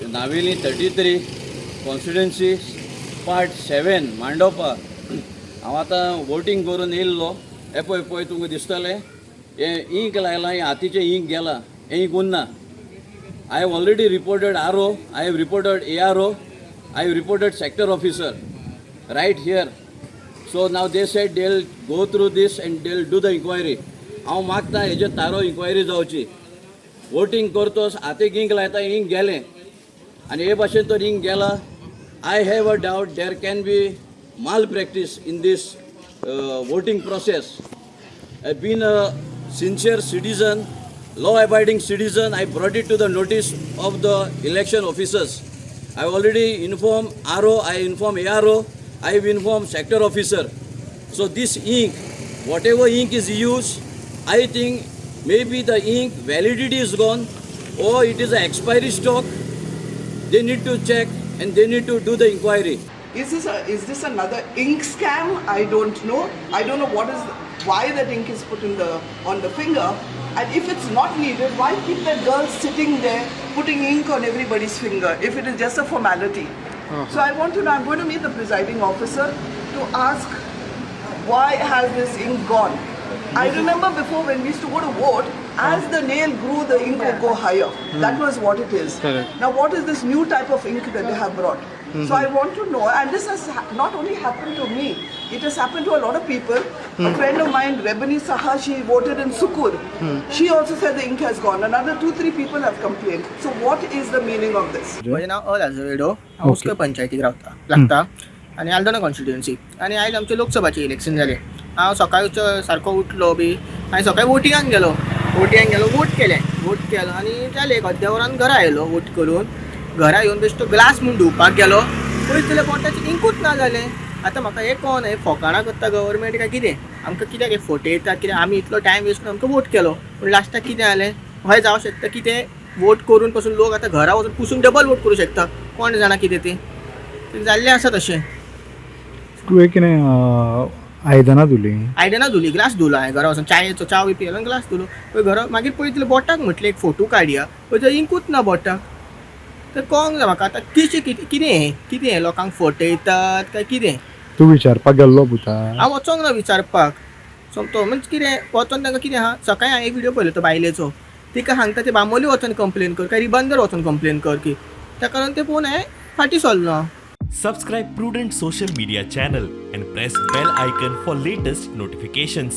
Navelim 33 constituency part 7 मांडोवपा हांव आतां voting करून येयल्लो हे पळय तुमकां दिसतलें हे इंक लायलां हे हातीचें इंक गेलां हें इंक उरना I have already reported R O I have reported ARO I have reported sector officer right here. So now they said they'll go through this and they'll do the inquiry. हांव मागता हेजे तारो inquiry जावची voting करतोस हातीक Inc लायता Inc गेलें आनी हे भाशेन तर इंक गेला I have a doubt there can be malpractice in this voting process I been a sincere citizen law abiding citizen. I brought it to the notice of the election officers. I have already informed RO, I informed ARO, I have informed sector officer. So this ink, whatever ink is used, I think maybe the ink validity is gone or it is an expiry stock. They need to check and they need to do the inquiry. Is this another ink scam? I don't know. I don't know why that ink is put on the finger. And if it's not needed, why keep that girl sitting there putting ink on everybody's finger if it is just a formality? So I want to know, I'm going to meet the presiding officer to ask why has this ink gone? I remember before when we used to go to vote, as the nail grew, the ink would go higher. That was what it is. Correct. Now what is this new type of ink that they have brought? So I want to know, and this has not only happened to me, it has happened to a lot of people. A friend of mine, Rebani Saha, she voted in Sukur. She also said the ink has gone. Another 2-3 people have complained. So what is the meaning of this? माझे नाव अलाझारेडो हांव उसके पंचायतीक लागता आनी Aldona constituency आनी आयज आमचे लोकसभाचे election जालें हांव सकाळचो सारको उठलो बी हांवें सकाळी वोटिंगाक गेलो वोट केलो आनी जालें एक अर्द्या वरान घरा आयलो वोट करून घरा येवन बेश्टो ग्लास म्हूण धुवपाक गेलो पळयत जाल्यार पोटाचें इंकूच ना जालें आतां म्हाका हें कळना हें फकाणां करता गव्हर्मेंट काय कितें आमकां कित्याक हे फटयता कितें आमी इतलो टायम वेस्ट करून आमकां वोट केलो पूण लास्टाक कितें जालें हय जावं शकता की तें वोट करून पासून लोक आतां घरा वचून पुसून डबल वोट करूं शकता कोण जाणा कितें तें जाल्लें आसा तशें तुवें कितें आयदनां धुली ग्लास धुलो हांवें घरा वचून च्या बी पियलो ग्लास धुलो पळय घरा मागीर पळयतले बोटाक म्हटलें एक फोटो काडया पळय थंय इंकूच ना बोटाक तर कळोंक जाय म्हाका आतां कितें हें लोकांक फटयतात काय कितें तूं विचारपाक गेल्लो पुता हांव वचोंक ना विचारपाक सोमतो म्हणजे कितें वचोन तांकां कितें आहा सकाळीं हांवें एक व्हिडियो पळयलो तो बायलेचो तिका सांगता ते बांबोली वचोन कंप्लेन कर काय रिबंदर वचोन कंप्लेन कर की त्या कारण ते पळोवन हांवें फाटीं सरलो Subscribe Prudent social media channel and press bell icon for latest notifications.